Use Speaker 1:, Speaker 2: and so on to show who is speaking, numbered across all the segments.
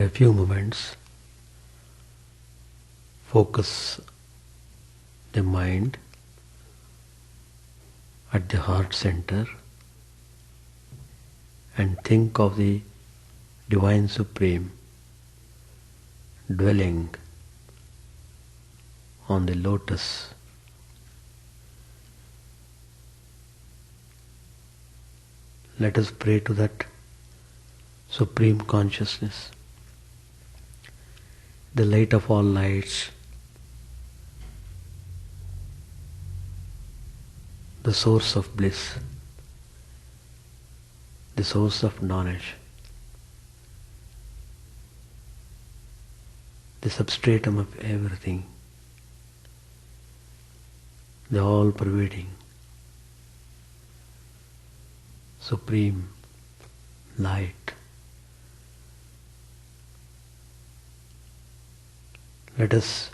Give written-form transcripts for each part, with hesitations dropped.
Speaker 1: A few moments, focus the mind at the heart center and think of the Divine Supreme dwelling on the lotus. Let us pray to that Supreme Consciousness, the light of all lights, the source of bliss, the source of knowledge, the substratum of everything, the all-pervading, supreme light. Let us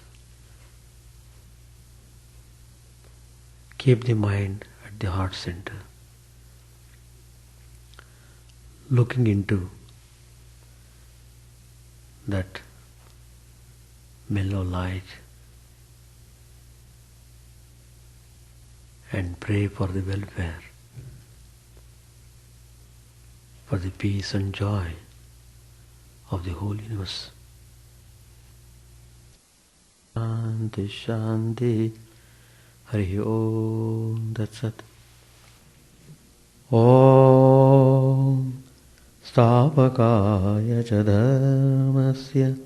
Speaker 1: keep the mind at the heart center, looking into that mellow light, and pray for the welfare, for the peace and joy of the whole universe. Shanti Shanti Hari Om Tat Sat. Om Stapakaya Cha Dharmasya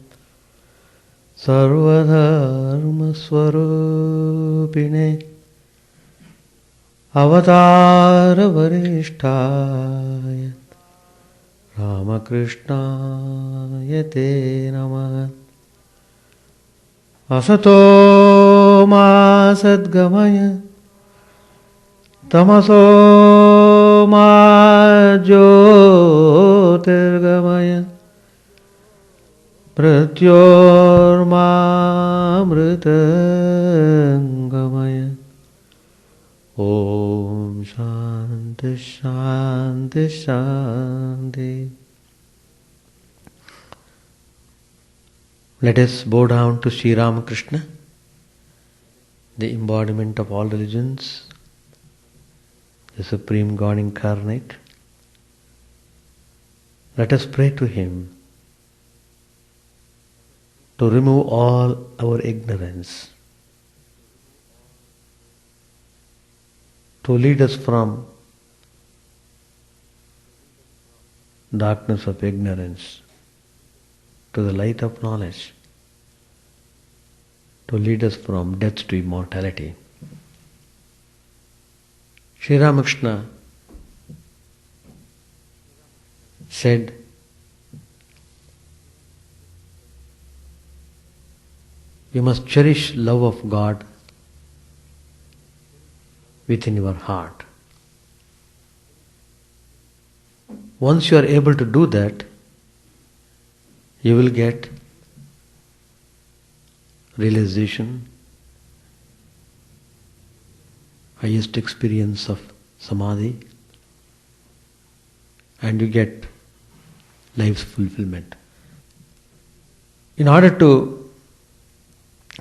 Speaker 1: Sarvadharma Swarupine Avatara Varishtaya Ramakrishna Te Namah. Asato ma sadgamaya tamaso ma jyotirgamaya pratyorma mritangamaya. Om Shanti Shanti Shanti. Let us bow down to Sri Ramakrishna, the embodiment of all religions, the Supreme God incarnate. Let us pray to Him to remove all our ignorance, to lead us from darkness of ignorance to the light of knowledge, to lead us from death to immortality. Sri Ramakrishna said, you must cherish love of God within your heart. Once you are able to do that, you will get realization, highest experience of samadhi, and you get life's fulfillment. In order to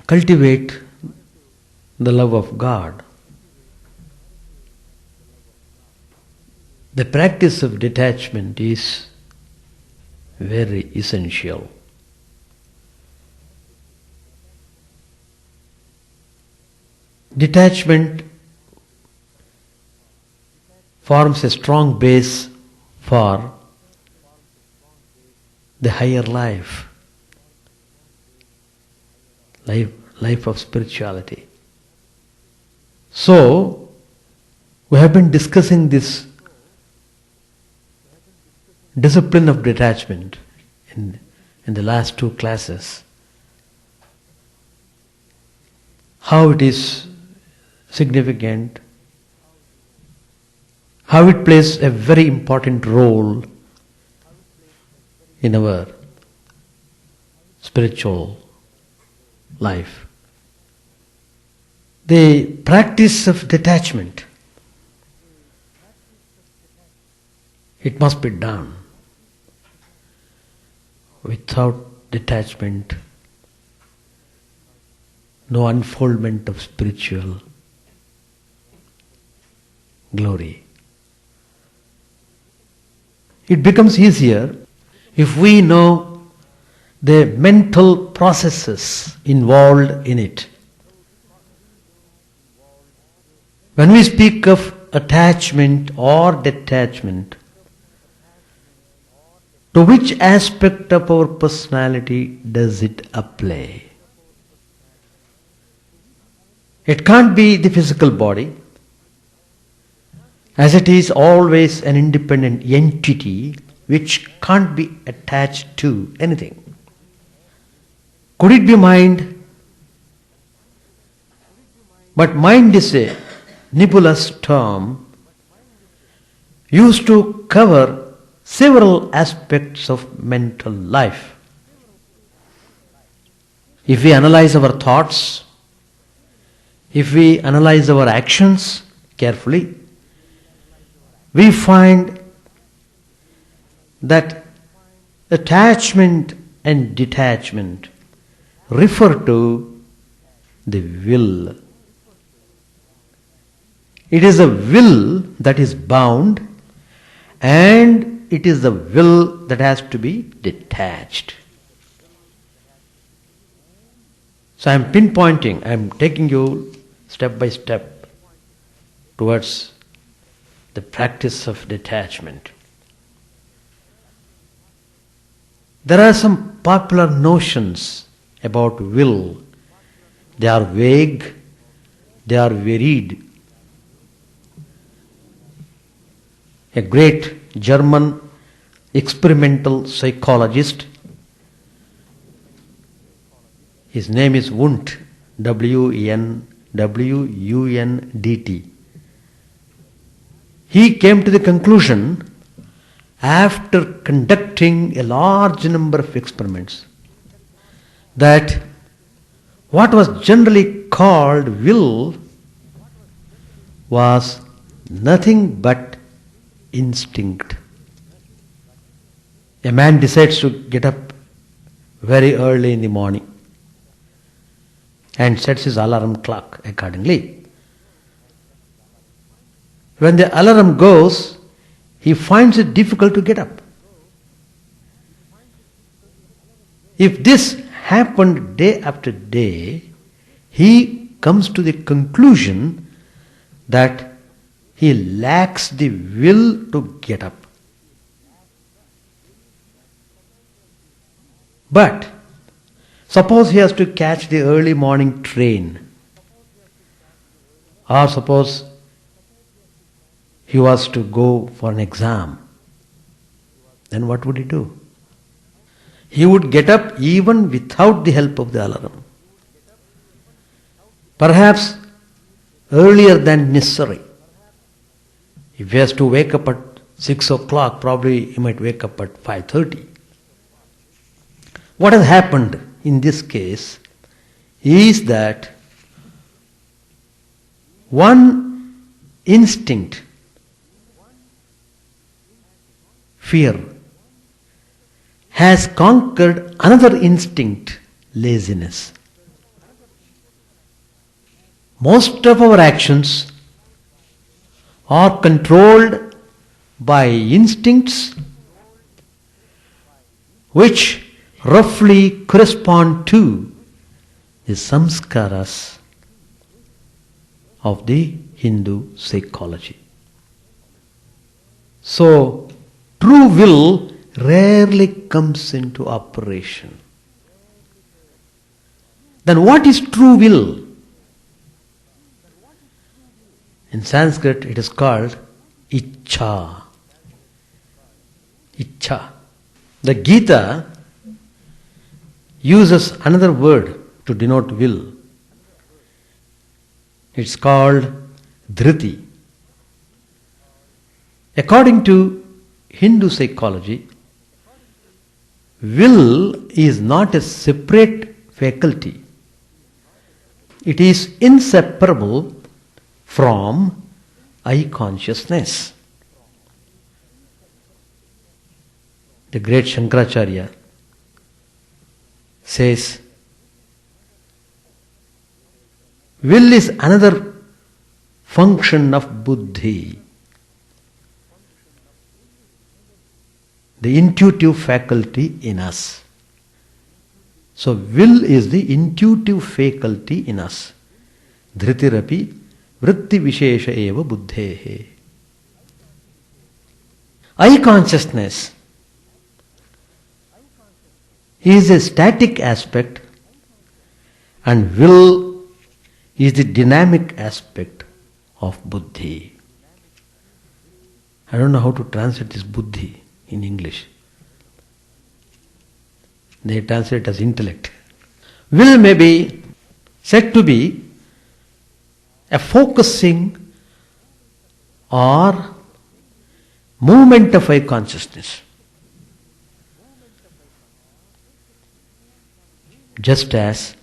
Speaker 1: cultivate the love of God, the practice of detachment is very essential. Detachment forms a strong base for the higher life of spirituality. So, we have been discussing this discipline of detachment in the last two classes. How it is significant, how it plays a very important role in our spiritual life. The practice of detachment, it must be done. Without detachment, no unfoldment of spiritual glory. It becomes easier if we know the mental processes involved in it. When we speak of attachment or detachment, to which aspect of our personality does it apply? It can't be the physical body, as it is always an independent entity which can't be attached to anything. Could it be mind? But mind is a nebulous term used to cover several aspects of mental life. If we analyze our thoughts, if we analyze our actions carefully, we find that attachment and detachment refer to the will. It is a will that is bound, and it is the will that has to be detached. So I am pinpointing, I am taking you step by step towards the practice of detachment. There are some popular notions about will. They are vague, they are varied. A great German experimental psychologist, his name is Wundt, W-U-N-D-T. He came to the conclusion, after conducting a large number of experiments, that what was generally called will was nothing but instinct. A man decides to get up very early in the morning and sets his alarm clock accordingly. When the alarm goes, he finds it difficult to get up. If this happened day after day, he comes to the conclusion that he lacks the will to get up. But suppose he has to catch the early morning train, or suppose he was to go for an exam, then what would he do? He would get up even without the help of the alarm. Perhaps earlier than necessary. If he has to wake up at 6 o'clock, probably he might wake up at 5:30. What has happened in this case is that one instinct, fear, has conquered another instinct, laziness. Most of our actions are controlled by instincts which roughly correspond to the samskaras of the Hindu psychology. So, true will rarely comes into operation. Then what is true will? In Sanskrit it is called Ichcha. Ichcha. The Gita uses another word to denote will. It's called Dhriti. According to Hindu psychology, will is not a separate faculty. It is inseparable from I consciousness. The great Shankaracharya says, will is another function of buddhi, the intuitive faculty in us. So will is the intuitive faculty in us. Dritirapi vritti vishesha eva buddhehe. I consciousness is a static aspect and will is the dynamic aspect of buddhi. I don't know how to translate this buddhi in English. They translate as intellect. Will may be said to be a focusing or movement of I consciousness. Just as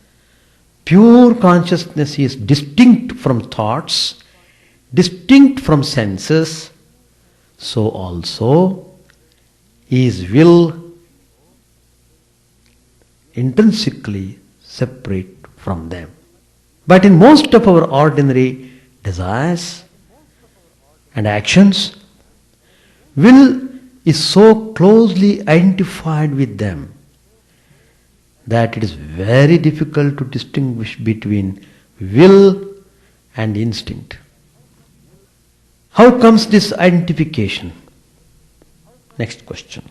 Speaker 1: pure consciousness is distinct from thoughts, distinct from senses, so also is will intrinsically separate from them. But in most of our ordinary desires and actions, will is so closely identified with them that it is very difficult to distinguish between will and instinct. How comes this identification? Next question.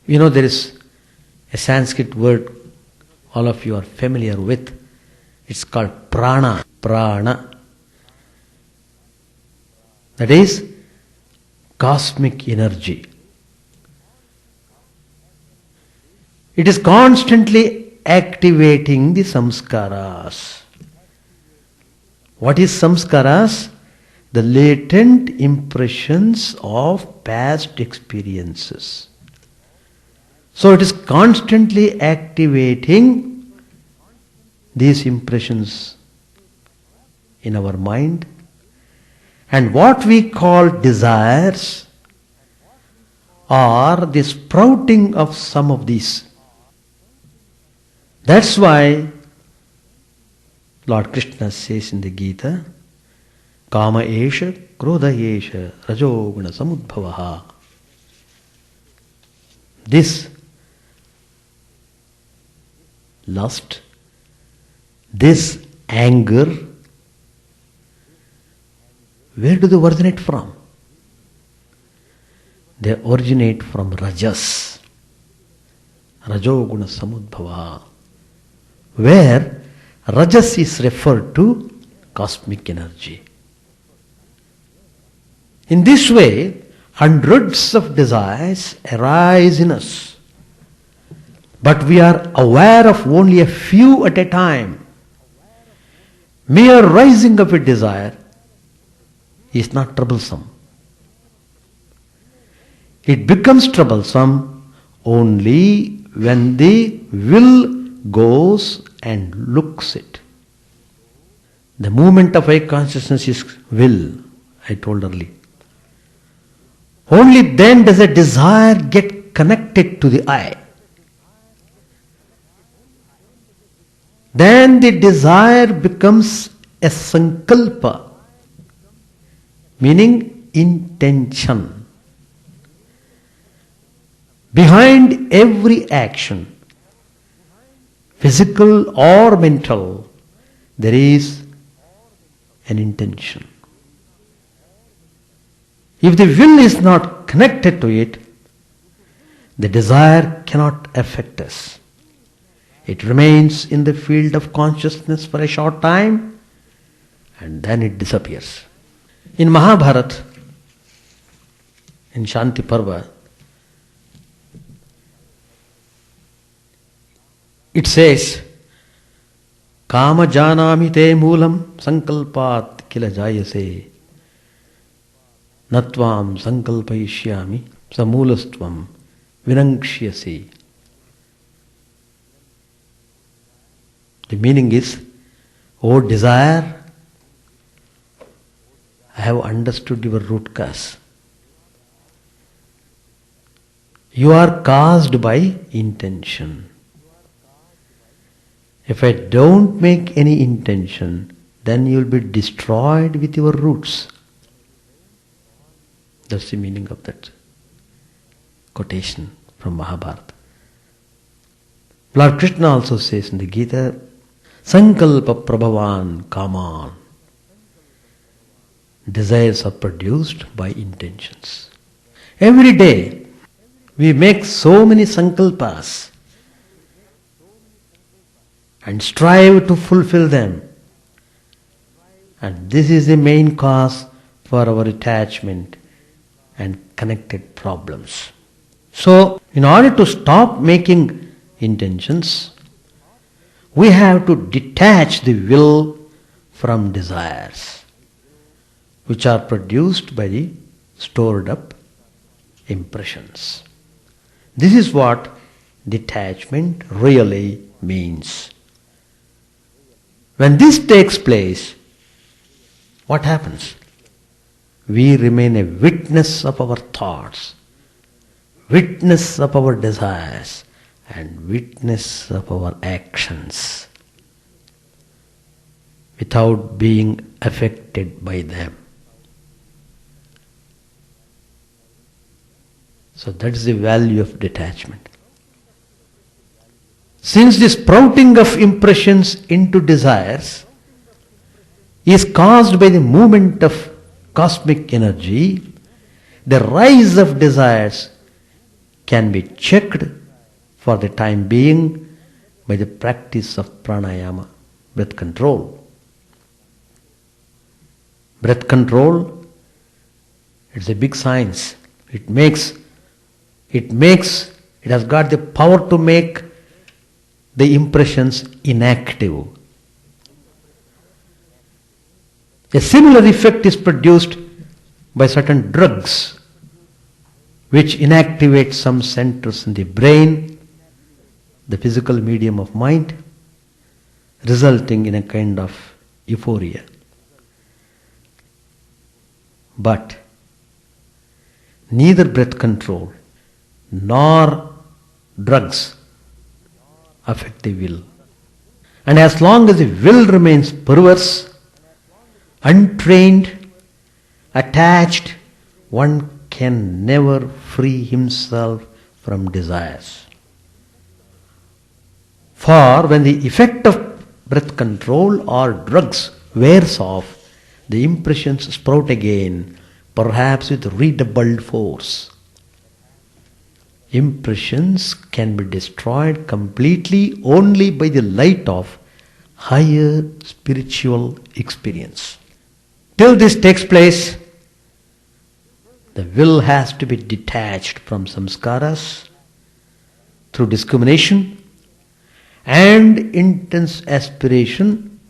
Speaker 1: You know, there is a Sanskrit word all of you are familiar with. It's called prana. Prana. That is cosmic energy. It is constantly activating the samskaras. What is samskaras? The latent impressions of past experiences. So it is constantly activating these impressions in our mind. And what we call desires are the sprouting of some of these. That's why Lord Krishna says in the Gita, Kama esha, Krodha esha, Rajoguna samudbhavaha. This lust, this anger, where do they originate from? They originate from Rajas, Rajoguna samudbhava, where Rajas is referred to cosmic energy. In this way, hundreds of desires arise in us, but we are aware of only a few at a time. Mere rising of a desire is not troublesome. It becomes troublesome only when the will goes and looks it. The movement of I consciousness is will, I told earlier. Only then does a desire get connected to the I. Then the desire becomes a sankalpa, meaning intention. Behind every action, physical or mental, there is an intention. If the will is not connected to it, the desire cannot affect us. It remains in the field of consciousness for a short time and then it disappears. In Mahabharata, in Shanti Parva, it says, Kama janami te moolam sankalpat kila jayase natvam sankalpayishyami samulastvam vinankshyasi. The meaning is, O desire, I have understood your root cause. You are caused by intention. If I don't make any intention, then you will be destroyed with your roots. That's the meaning of that quotation from Mahabharata. Lord Krishna also says in the Gita, Sankalpa Prabhavan Kaman. Desires are produced by intentions. Every day we make so many sankalpas and strive to fulfill them. And this is the main cause for our attachment and connected problems. So, in order to stop making intentions, we have to detach the will from desires, which are produced by the stored up impressions. This is what detachment really means. When this takes place, what happens? We remain a witness of our thoughts, witness of our desires, and witness of our actions without being affected by them. So that is the value of detachment. Since the sprouting of impressions into desires is caused by the movement of cosmic energy, the rise of desires can be checked for the time being by the practice of pranayama, breath control. Breath control, it's a big science. It has got the power to make the impressions inactive. A similar effect is produced by certain drugs which inactivate some centers in the brain, the physical medium of mind, resulting in a kind of euphoria. But neither breath control nor drugs affect the will. And as long as the will remains perverse, untrained, attached, one can never free himself from desires. For when the effect of breath control or drugs wears off, the impressions sprout again, perhaps with redoubled force. Impressions can be destroyed completely only by the light of higher spiritual experience. Till this takes place, the will has to be detached from samskaras through discrimination and intense aspiration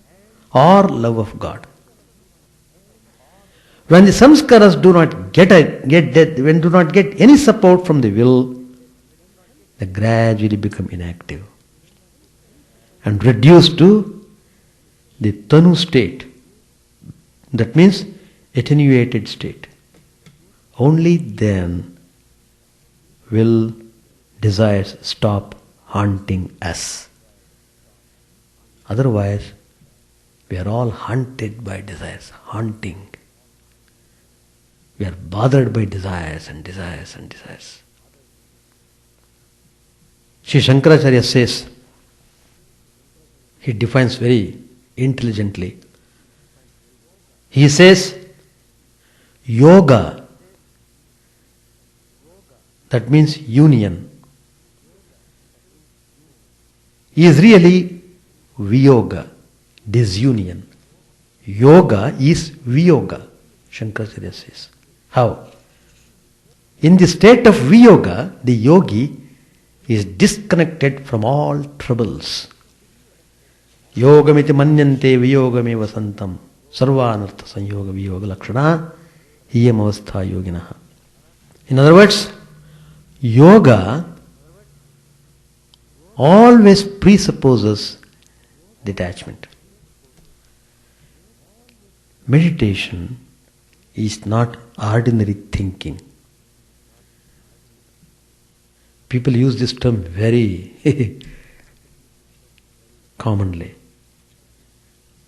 Speaker 1: or love of God. When the samskaras do not get any support from the will, they gradually become inactive and reduced to the tanu state. That means attenuated state. Only then will desires stop haunting us. Otherwise, we are all haunted by desires, haunting. We are bothered by desires and desires and desires. Sri Shankaracharya says, he defines very intelligently. He says, yoga, that means union, is really viyoga, disunion. Yoga is viyoga, Shankaracharya says. How? In the state of viyoga, the yogi is disconnected from all troubles. Yogamiti manyante viyogame vasantam sarvanartha sanyoga viyoga lakshana hiyam avastha yoginaha. In other words, yoga always presupposes detachment. Meditation is not ordinary thinking. People use this term very commonly.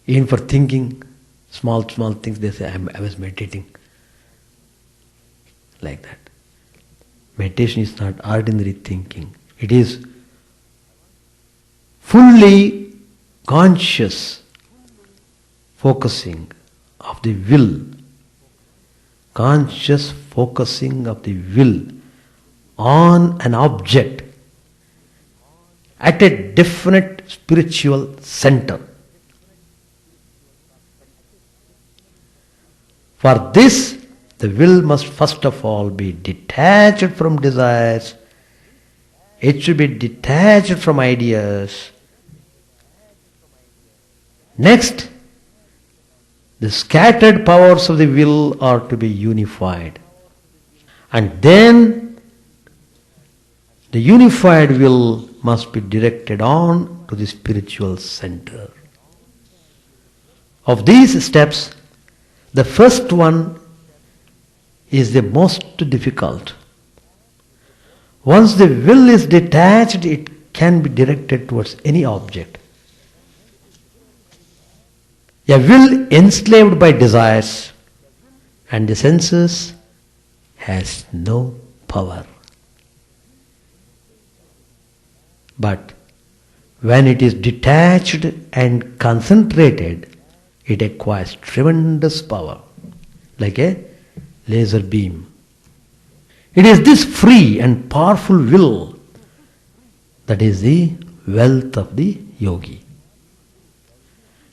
Speaker 1: Even for thinking small things, they say, I was meditating. Like that. Meditation is not ordinary thinking. It is fully conscious focusing of the will. Conscious focusing of the will on an object at a definite spiritual center. For this, the will must first of all be detached from desires. It should be detached from ideas. Next, the scattered powers of the will are to be unified. And then, the unified will must be directed on to the spiritual center. Of these steps, the first one is the most difficult. Once the will is detached, it can be directed towards any object. A will enslaved by desires and the senses has no power. But when it is detached and concentrated, it acquires tremendous power, like a laser beam. It is this free and powerful will that is the wealth of the yogi.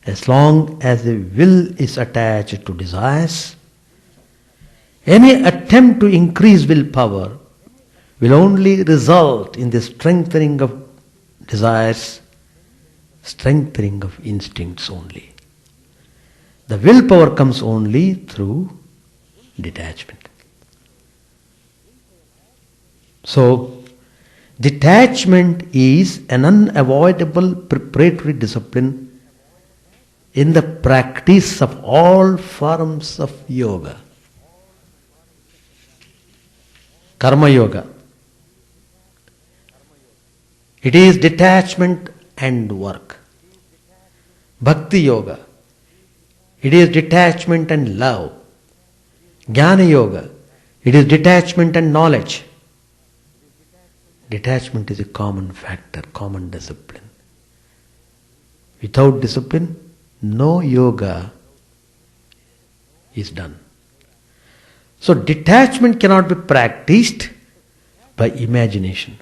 Speaker 1: As long as the will is attached to desires, any attempt to increase willpower will only result in the strengthening of desires, strengthening of instincts only. The willpower comes only through detachment. So, detachment is an unavoidable preparatory discipline in the practice of all forms of yoga. Karma yoga. It is detachment and work. Bhakti yoga. It is detachment and love. Jnana yoga. It is detachment and knowledge. Detachment is a common factor, common discipline. Without discipline, no yoga is done. So detachment cannot be practiced by imagination.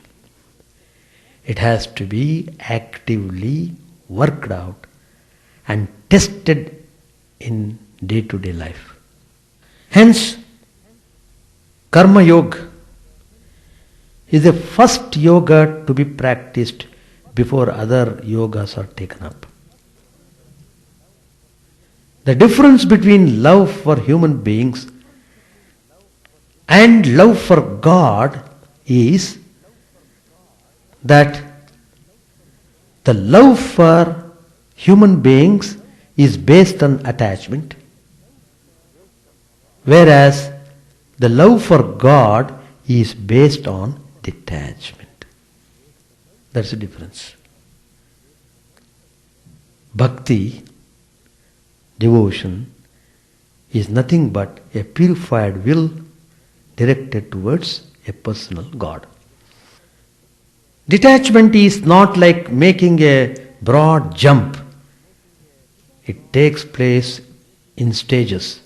Speaker 1: It has to be actively worked out and tested in day-to-day life. Hence, Karma Yoga is the first yoga to be practiced before other yogas are taken up. The difference between love for human beings and love for God is that the love for human beings is based on attachment, whereas the love for God is based on detachment. That's the difference. Bhakti, devotion, is nothing but a purified will directed towards a personal God. Detachment is not like making a broad jump. It takes place in stages.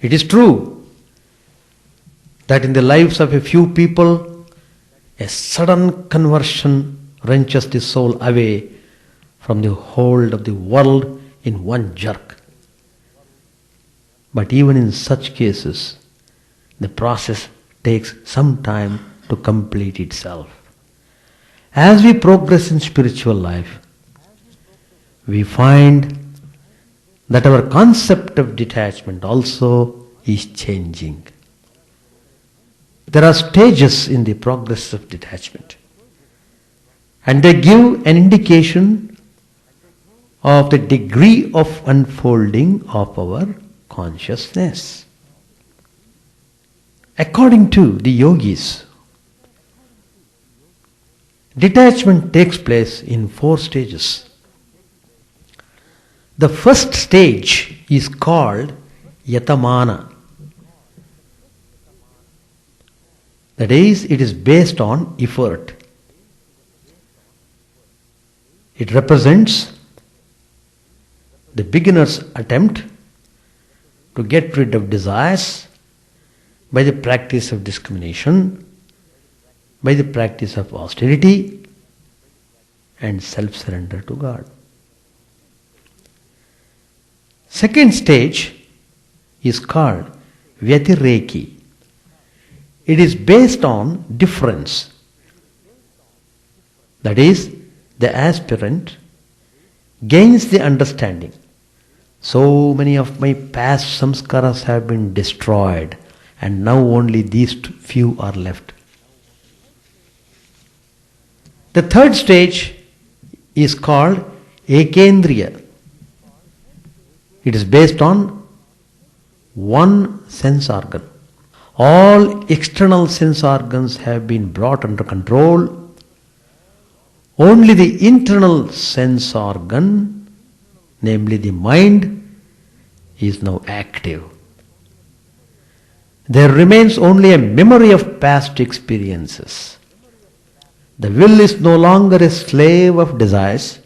Speaker 1: It is true that in the lives of a few people, a sudden conversion wrenches the soul away from the hold of the world in one jerk. But even in such cases, the process takes some time to complete itself. As we progress in spiritual life, we find that our concept of detachment also is changing. There are stages in the progress of detachment, and they give an indication of the degree of unfolding of our consciousness. According to the yogis, detachment takes place in 4 stages. The first stage is called yatamana. That is, it is based on effort. It represents the beginner's attempt to get rid of desires by the practice of discrimination, by the practice of austerity and self-surrender to God. Second stage is called Vyatireki. It is based on difference. That is, the aspirant gains the understanding. So many of my past samskaras have been destroyed, and now only these few are left. The third stage is called Ekendriya. It is based on one sense organ. All external sense organs have been brought under control. Only the internal sense organ, namely the mind, is now active. There remains only a memory of past experiences. The will is no longer a slave of desires,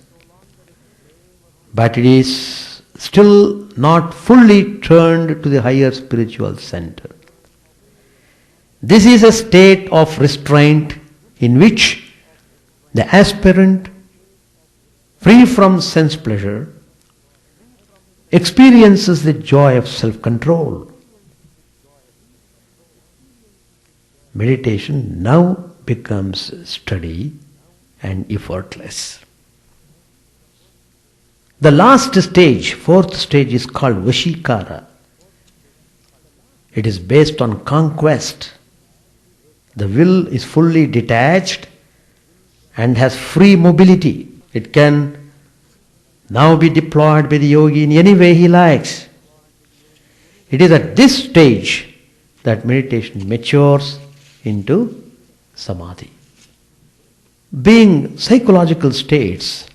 Speaker 1: but it is still not fully turned to the higher spiritual center. This is a state of restraint in which the aspirant, free from sense pleasure, experiences the joy of self-control. Meditation now becomes steady and effortless. The last stage, 4th stage, is called Vashikara. It is based on conquest. The will is fully detached and has free mobility. It can now be deployed by the yogi in any way he likes. It is at this stage that meditation matures into samadhi. Being psychological states,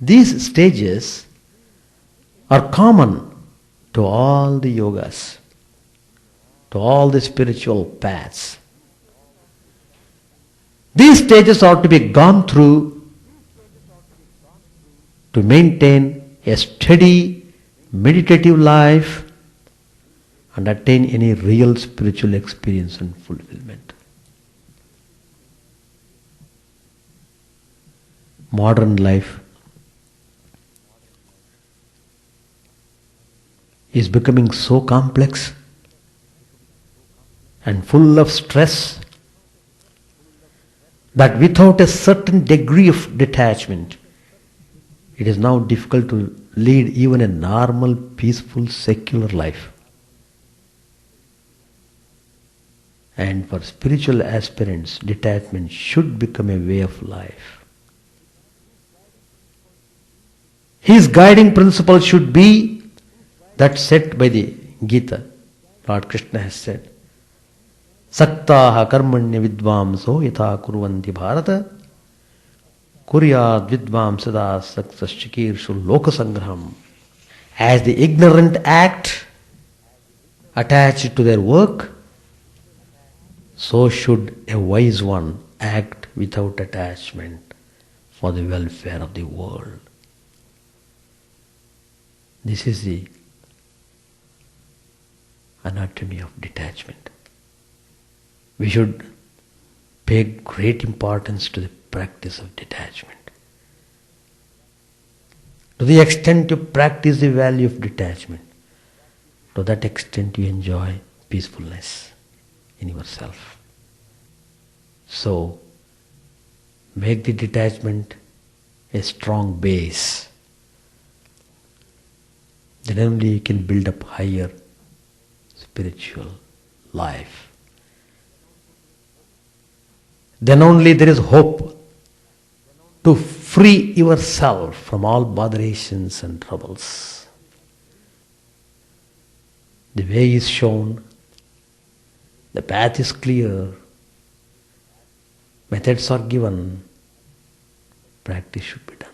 Speaker 1: these stages are common to all the yogas, to all the spiritual paths. These stages are to be gone through to maintain a steady meditative life and attain any real spiritual experience and fulfillment. Modern life is becoming so complex and full of stress that without a certain degree of detachment, it is now difficult to lead even a normal, peaceful, secular life. And for spiritual aspirants, detachment should become a way of life. His guiding principle should be that set by the Gita. Lord Krishna has said, Saktaha karmanya vidvamso yatha kurvanti bharata kuryad vidvam sada saktaschikirsu lokasangraham. As the ignorant act attached to their work, so should a wise one act without attachment for the welfare of the world. This is the anatomy of detachment. We should pay great importance to the practice of detachment. To the extent you practice the value of detachment, to that extent you enjoy peacefulness in yourself. So, make the detachment a strong base. Then only you can build up higher spiritual life. Then only there is hope to free yourself from all botherations and troubles. The way is shown The path is clear. Methods are given. Practice should be done.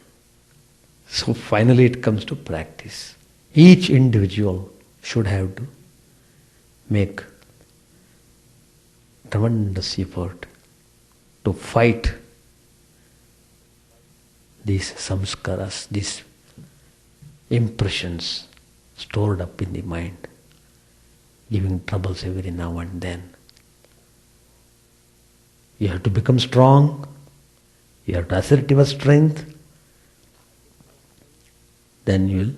Speaker 1: So finally it comes to practice. Each individual should have to make tremendous effort to fight these samskaras, these impressions stored up in the mind, giving troubles every now and then. You have to become strong, you have to assert your strength, then you will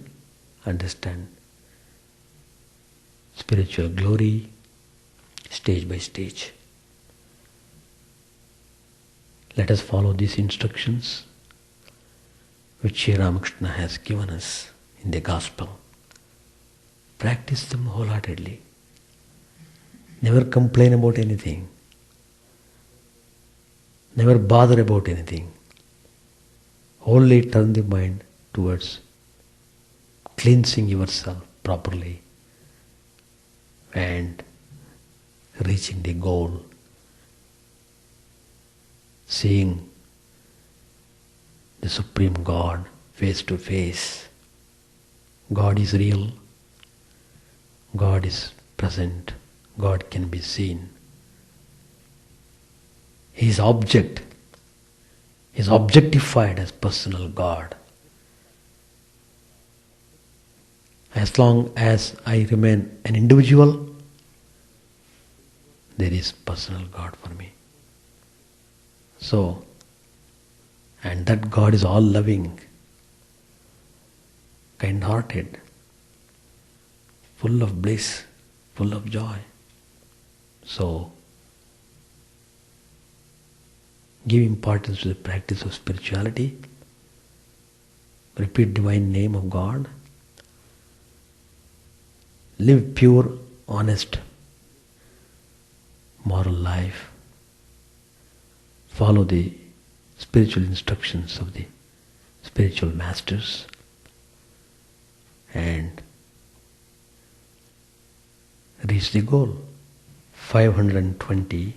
Speaker 1: understand spiritual glory stage by stage. Let us follow these instructions which Sri Ramakrishna has given us in the Gospel. Practice them wholeheartedly. Never complain about anything. Never bother about anything. Only turn the mind towards cleansing yourself properly and reaching the goal, seeing the Supreme God face to face. God is real. God is present. God can be seen. He is object. He is objectified as personal God. As long as I remain an individual, there is personal God for me. So, and that God is all loving, kind-hearted, full of bliss, full of joy. So, give importance to the practice of spirituality, repeat divine name of God, live pure, honest, moral life, follow the spiritual instructions of the spiritual masters, and reach the goal. 520.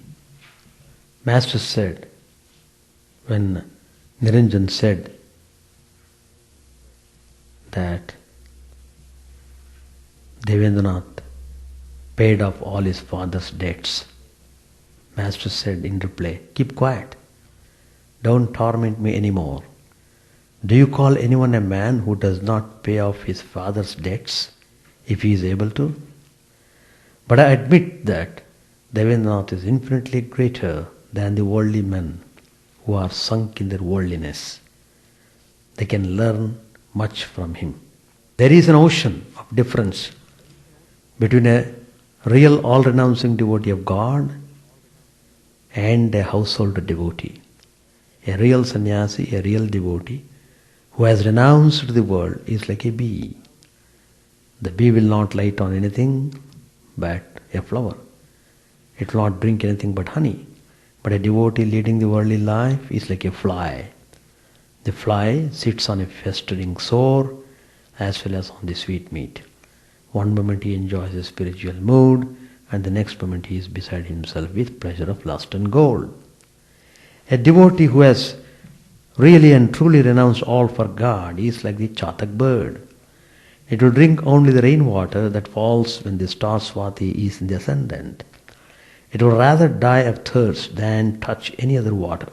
Speaker 1: Master said, when Niranjan said that Devendranath paid off all his father's debts, Master said in reply, keep quiet, don't torment me anymore. Do you call anyone a man who does not pay off his father's debts if he is able to? But I admit that Devendranath is infinitely greater than the worldly men who are sunk in their worldliness. They can learn much from him. There is an ocean of difference between a real all-renouncing devotee of God and a household devotee. A real sannyasi, a real devotee who has renounced the world is like a bee. The bee will not light on anything but a flower. It will not drink anything but honey. But a devotee leading the worldly life is like a fly. The fly sits on a festering sore as well as on the sweet meat. One moment he enjoys a spiritual mood, and the next moment he is beside himself with pleasure of lust and gold. A devotee who has really and truly renounced all for God is like the chatak bird. It will drink only the rainwater that falls when the star Swati is in the ascendant. It will rather die of thirst than touch any other water.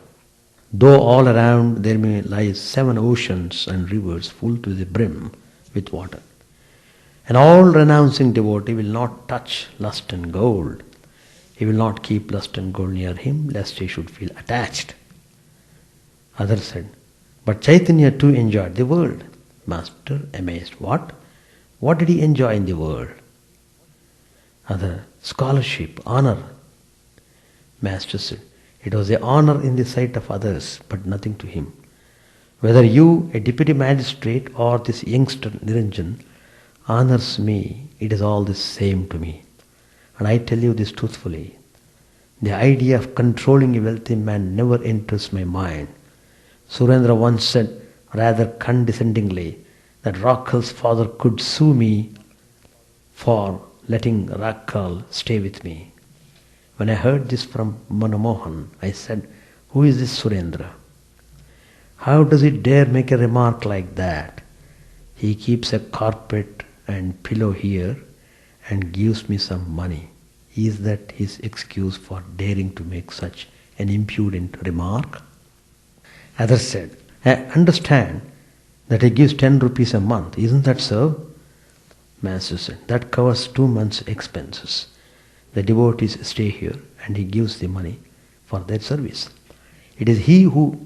Speaker 1: Though all around there may lie 7 oceans and rivers full to the brim with water. An all-renouncing devotee will not touch lust and gold. He will not keep lust and gold near him, lest he should feel attached. Others said, but Chaitanya too enjoyed the world. Master, amazed, what? What did he enjoy in the world? Other, scholarship, honor. Master said, it was a honor in the sight of others, but nothing to him. Whether you, a deputy magistrate, or this youngster Niranjan, honors me, it is all the same to me. And I tell you this truthfully. The idea of controlling a wealthy man never enters my mind. Surendra once said, rather condescendingly, that Rakhal's father could sue me for letting Rakhal stay with me. When I heard this from Manamohan, I said, who is this Surendra? How does he dare make a remark like that? He keeps a carpet and pillow here and gives me some money. Is that his excuse for daring to make such an impudent remark? Others said, I understand that he gives 10 rupees a month. Isn't that so? Master said, that covers 2 months' expenses. The devotees stay here and he gives the money for their service. It is he who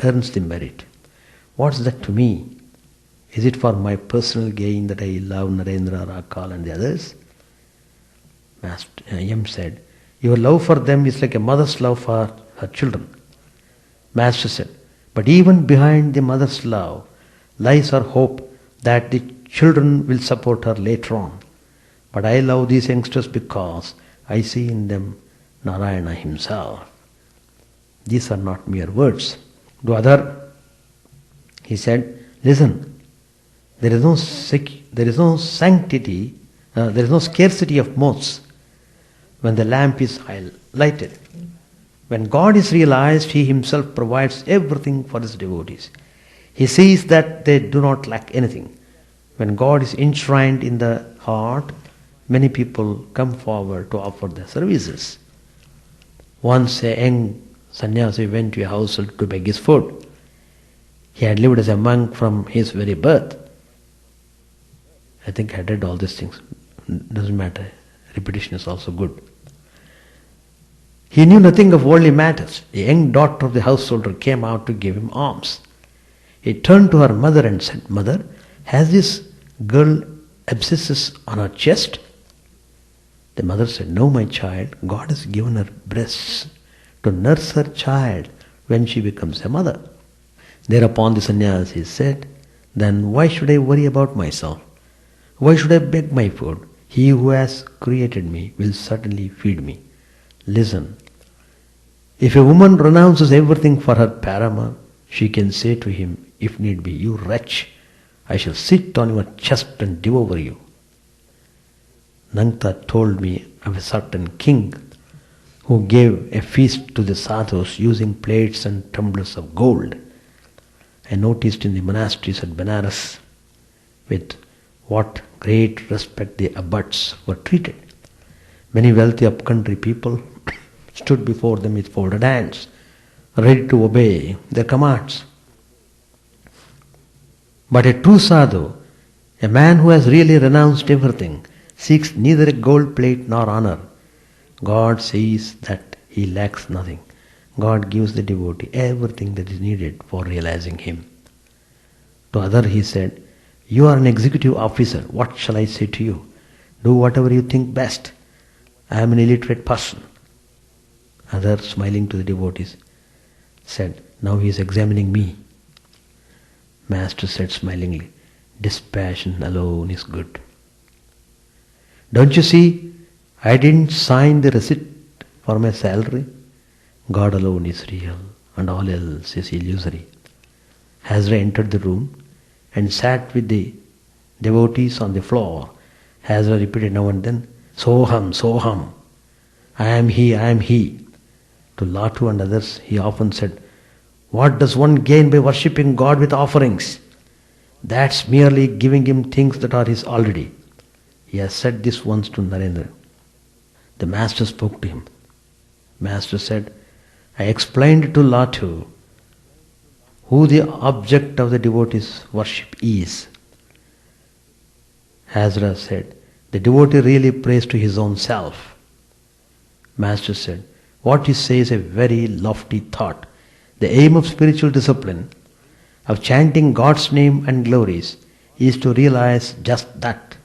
Speaker 1: earns the merit. What's that to me? Is it for my personal gain that I love Narendra, Rakal and the others? Master Yam said, your love for them is like a mother's love for her children. Master said, but even behind the mother's love lies her hope that the children will support her later on. But I love these youngsters because I see in them Narayana himself. These are not mere words. To other, he said, listen, there is no sanctity, there is no scarcity of moths when the lamp is lighted. When God is realized, He Himself provides everything for His devotees. He sees that they do not lack anything. When God is enshrined in the heart, many people come forward to offer their services. Once a young sannyasi went to a household to beg his food. He had lived as a monk from his very birth. I think I read all these things. Doesn't matter. Repetition is also good. He knew nothing of worldly matters. A young daughter of the householder came out to give him alms. He turned to her mother and said, Mother, has this girl abscesses on her chest? The mother said, No, my child, God has given her breasts to nurse her child when she becomes a mother. Thereupon the sannyasi said, Then why should I worry about myself? Why should I beg my food? He who has created me will certainly feed me. Listen, if a woman renounces everything for her parama, she can say to him, if need be, you wretch, I shall sit on your chest and devour you. Nangta told me of a certain king who gave a feast to the sadhus using plates and tumblers of gold. I noticed in the monasteries at Benares with what great respect the abbots were treated. Many wealthy up-country people stood before them with folded hands, ready to obey their commands. But a true sadhu, a man who has really renounced everything, seeks neither a gold plate nor honor. God says that he lacks nothing. God gives the devotee everything that is needed for realizing him. To other he said, You are an executive officer. What shall I say to you? Do whatever you think best. I am an illiterate person. Other, smiling to the devotees, said, Now he is examining me. Master said smilingly, Dispassion alone is good. Don't you see, I didn't sign the receipt for my salary. God alone is real and all else is illusory. Hazra entered the room and sat with the devotees on the floor. Hazra repeated now and then, Soham, Soham, I am he, I am he. To Latu and others he often said, What does one gain by worshipping God with offerings? That's merely giving him things that are his already. He has said this once to Narendra. The master spoke to him. Master said, I explained to Latu who the object of the devotee's worship is. Hazra said, the devotee really prays to his own self. Master said, what you say is a very lofty thought. The aim of spiritual discipline, of chanting God's name and glories, is to realize just that.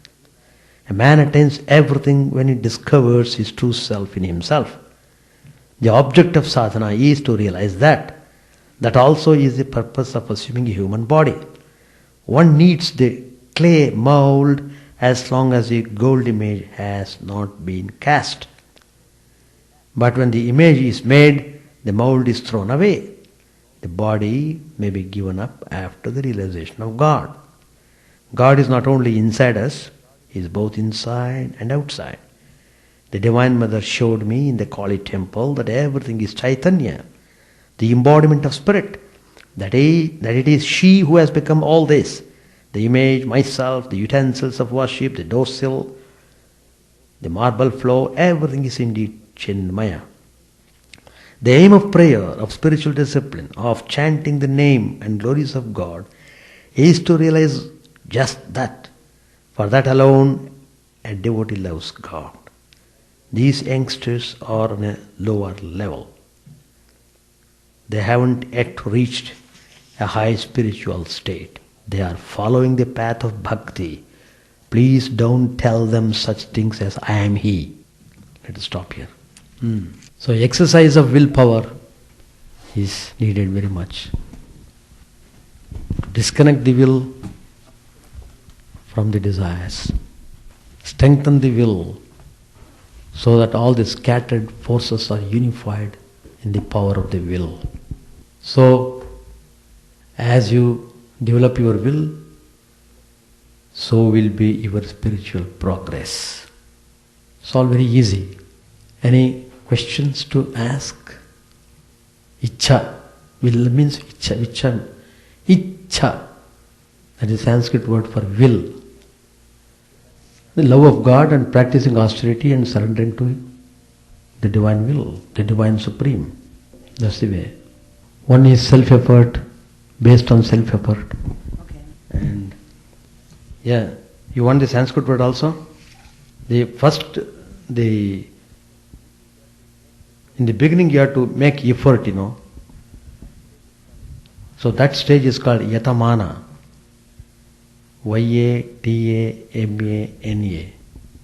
Speaker 1: A man attains everything when he discovers his true self in himself. The object of sadhana is to realize that. That also is the purpose of assuming a human body. One needs the clay mold as long as the gold image has not been cast. But when the image is made, the mold is thrown away. The body may be given up after the realization of God. God is not only inside us, He is both inside and outside. The Divine Mother showed me in the Kali temple that everything is Chaitanya, the embodiment of spirit. That it is she who has become all this. The image, myself, the utensils of worship, the dosil, the marble floor, everything is indeed Chinmaya. The aim of prayer, of spiritual discipline, of chanting the name and glories of God is to realize just that. For that alone, a devotee loves God. These youngsters are on a lower level. They haven't yet reached a high spiritual state. They are following the path of bhakti. Please don't tell them such things as I am he. Let us stop here. So exercise of willpower is needed very much. Disconnect the will from the desires. Strengthen the will so that all the scattered forces are unified in the power of the will. So, as you develop your will, so will be your spiritual progress. It's all very easy. Any questions to ask? Ichha. Will means ichha. Ichha. That is Sanskrit word for will. The love of God and practicing austerity and surrendering to the divine will, the divine supreme. That's the way. One is self-effort, based on self-effort.
Speaker 2: Okay.
Speaker 1: And yeah, you want the Sanskrit word also? In the beginning you have to make effort, So that stage is called yatamana. Y-A-T-A-M-A-N-A.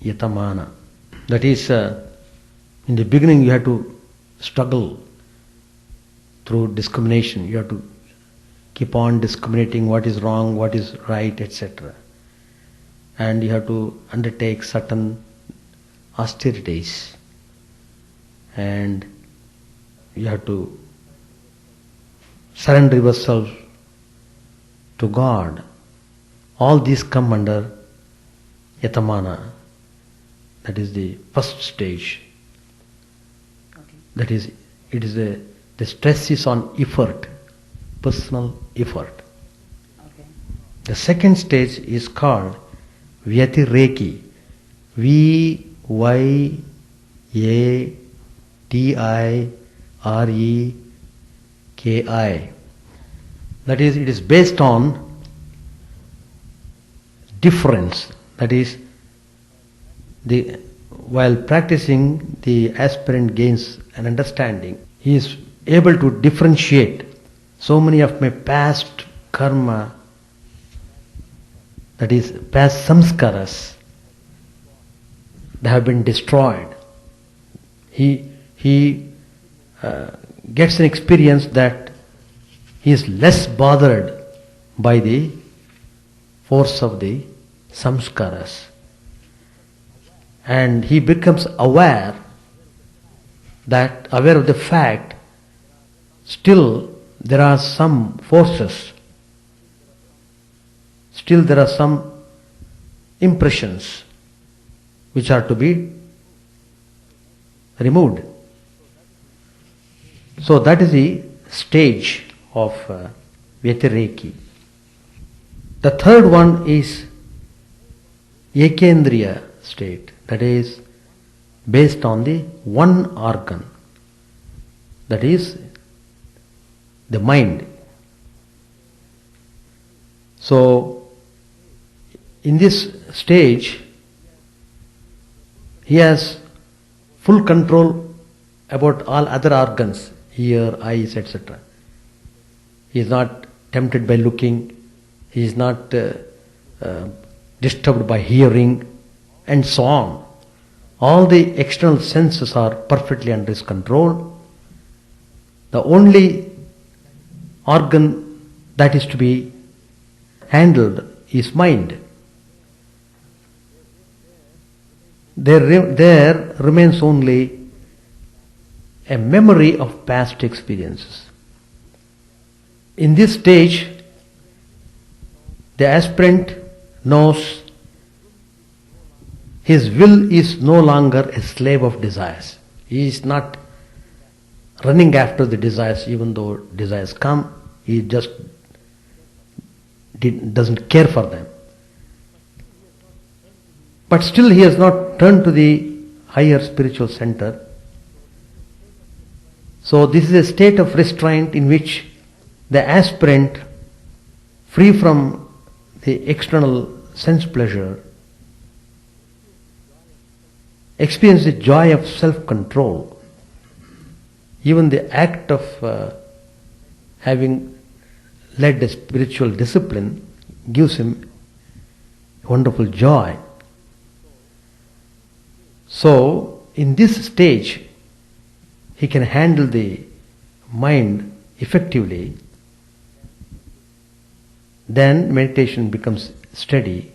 Speaker 1: Yatamana. That is, in the beginning you have to struggle through discrimination. You have to keep on discriminating what is wrong, what is right, etc. And you have to undertake certain austerities. And you have to surrender yourself to God. All these come under yatamana. That is the first stage.
Speaker 2: Okay.
Speaker 1: That is, the stress is on effort, personal effort.
Speaker 2: Okay.
Speaker 1: The second stage is called Vyatireki. V-Y-A-T-I-R-E-K-I. That is, it is based on difference. That is, while practicing, the aspirant gains an understanding. He is able to differentiate so many of my past karma, that is, past samskaras, they have been destroyed. He gets an experience that he is less bothered by the force of the samskaras. And he becomes aware of the fact, still there are some forces, still there are some impressions which are to be removed. So that is the stage of Vyatireki. The third one is Ekendriya state, that is based on the one organ, that is the mind. So in this stage he has full control about all other organs, ear, eyes, etc. He is not tempted by looking, he is not disturbed by hearing, and so on. All the external senses are perfectly under his control. The only organ that is to be handled is mind. There remains only a memory of past experiences. In this stage, the aspirant knows his will is no longer a slave of desires. He is not running after the desires, even though desires come, he just doesn't care for them. But still he has not turned to the higher spiritual center. So this is a state of restraint in which the aspirant, free from the external sense pleasure, experience the joy of self-control. Even the act of having led a spiritual discipline gives him wonderful joy. So, in this stage, he can handle the mind effectively. Then meditation becomes steady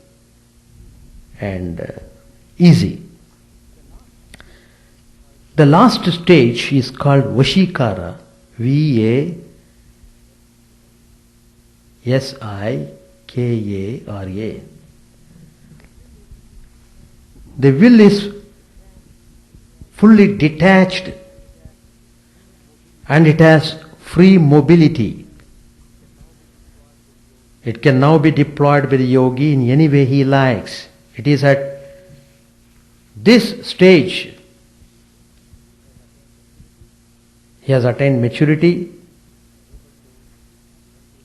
Speaker 1: and easy. The last stage is called Vashikara, Vasikara. The will is fully detached and it has free mobility. It can now be deployed by the yogi in any way he likes. It is at this stage he has attained maturity.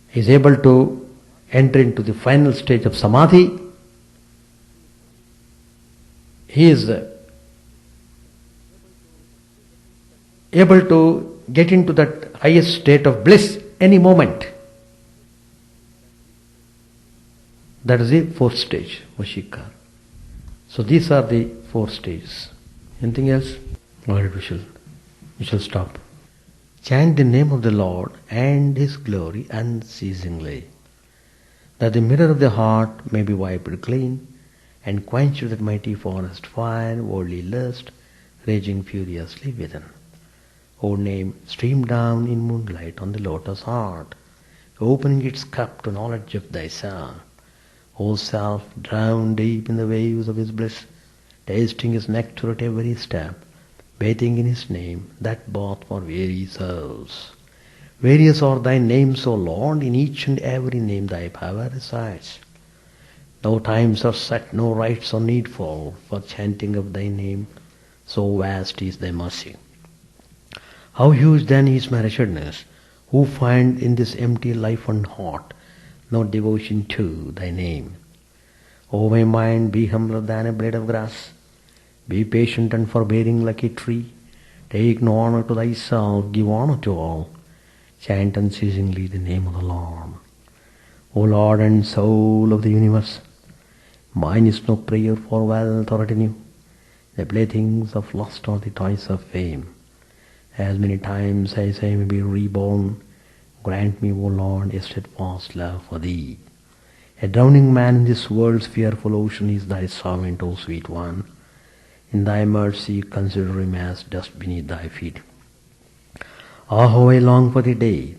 Speaker 1: He is able to enter into the final stage of samadhi. He is able to get into that highest state of bliss any moment. That is the fourth stage, Vashikara. So these are the four stages. Anything else? Alright, we shall stop. Chant the name of the Lord and His glory unceasingly, that the mirror of the heart may be wiped clean and quench that mighty forest fire, worldly lust, raging furiously within. O name, stream down in moonlight on the lotus heart, opening its cup to knowledge of thyself. O self, drown deep in the waves of His bliss, tasting His nectar at every step, bathing in His name, that bath for weary souls. Various are thy names, O Lord, in each and every name thy power resides. No times are set, no rites are needful for chanting of thy name, so vast is thy mercy. How huge then is my wretchedness, who find in this empty life and heart no devotion to thy name. O my mind, be humbler than a blade of grass. Be patient and forbearing like a tree. Take no honor to thyself, give honor to all. Chant unceasingly the name of the Lord. O Lord and soul of the universe, mine is no prayer for wealth or retinue, the playthings of lust or the toys of fame. As many times as I may be reborn, grant me, O Lord, a steadfast love for thee. A drowning man in this world's fearful ocean is thy servant, O sweet one. In thy mercy consider him as dust beneath thy feet. Ah, how I long for the day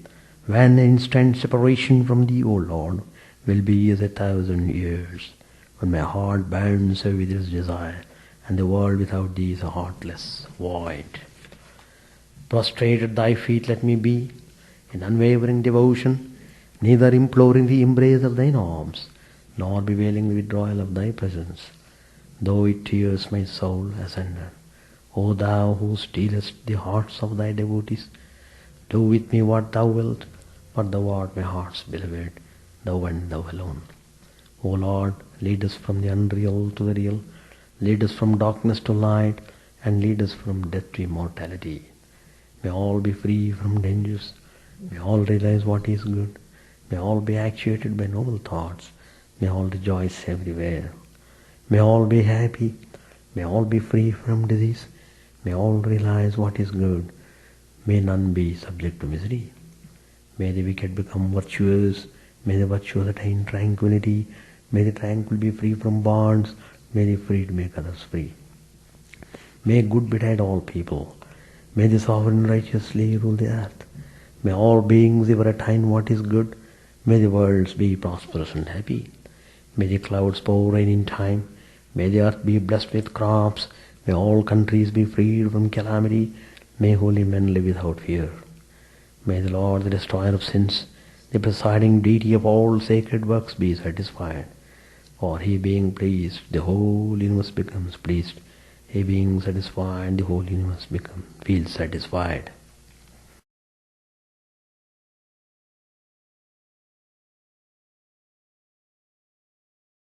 Speaker 1: when an instant separation from thee, O Lord, will be as 1,000 years, when my heart burns with its desire, and the world without thee is a heartless void. Prostrate at thy feet let me be, in unwavering devotion, neither imploring the embrace of thine arms, nor bewailing the withdrawal of thy presence, though it tears my soul asunder. O thou who stealest the hearts of thy devotees, do with me what thou wilt, for thou art my heart's beloved, thou and thou alone. O Lord, lead us from the unreal to the real, lead us from darkness to light, and lead us from death to immortality. May all be free from dangers, may all realize what is good, may all be actuated by noble thoughts, may all rejoice everywhere. May all be happy, may all be free from disease, may all realize what is good, may none be subject to misery. May the wicked become virtuous, may the virtuous attain tranquility, may the tranquil be free from bonds, may the freed make others free. May good betide all people, may the sovereign righteously rule the earth, may all beings ever attain what is good, may the worlds be prosperous and happy, may the clouds pour rain in time, May the earth be blessed with crops. May all countries be freed from calamity. May holy men live without fear. May the Lord, the destroyer of sins, the presiding deity of all sacred works, be satisfied. For he being pleased, the whole universe becomes pleased. He being satisfied, the whole universe feels satisfied.